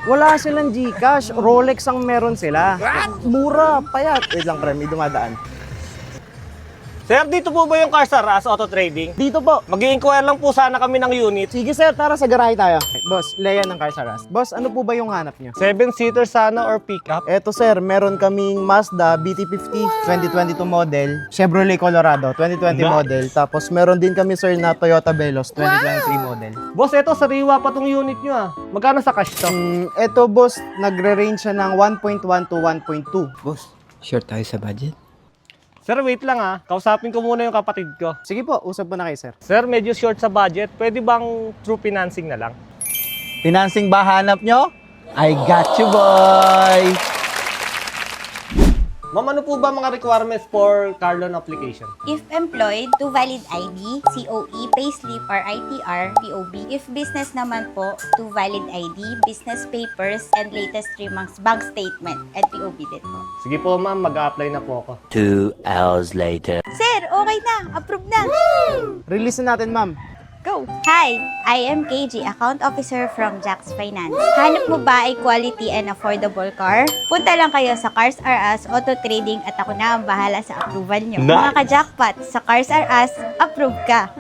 Wala silang GCash, Rolex ang meron sila. Mura, payat. Wait lang pre, may dumadaan. Sir, dito po ba yung Cars R Us Auto Trading? Dito po. Mag-i-inquire lang po sana kami ng unit. Sige sir, tara sa garahe tayo. Boss, Leia ng Cars R Us. Boss, ano po ba yung hanap nyo? 7-seater sana or pickup? Eto sir, meron kaming Mazda BT50 2022 model, Chevrolet Colorado 2020 Nice. model, tapos meron din kami sir na Toyota Veloz 2023 model. Boss, eto sariwa pa tong unit nyo ah. Magkano sa cash to? Eto boss, nagre-range siya ng 1.1 to 1.2. Boss, short tayo sa budget. Sir, wait lang ah. Kausapin ko muna yung kapatid ko. Sige po, usap po na kayo sir. Sir, medyo short sa budget. Pwede bang true financing na lang? Financing ba hanap nyo? I got you, boy! Ma'am, ano po ba mga requirements for car loan application? If employed, to valid ID, COE, payslip or ITR, POB. If business naman po, to valid ID, business papers, and latest 3 months bank statement and POB din po. Sige po ma'am, mag-a-apply na po ako. 2 hours later. Sir, okay na. Approve na. Release na natin ma'am. Go! Hi! I am KG, Account Officer from Jax Finance. Hanap mo ba ay quality and affordable car? Punta lang kayo sa Cars R Us Auto Trading at ako na ang bahala sa approval nyo. Mga ka-jackpot, sa Cars R Us, approve ka!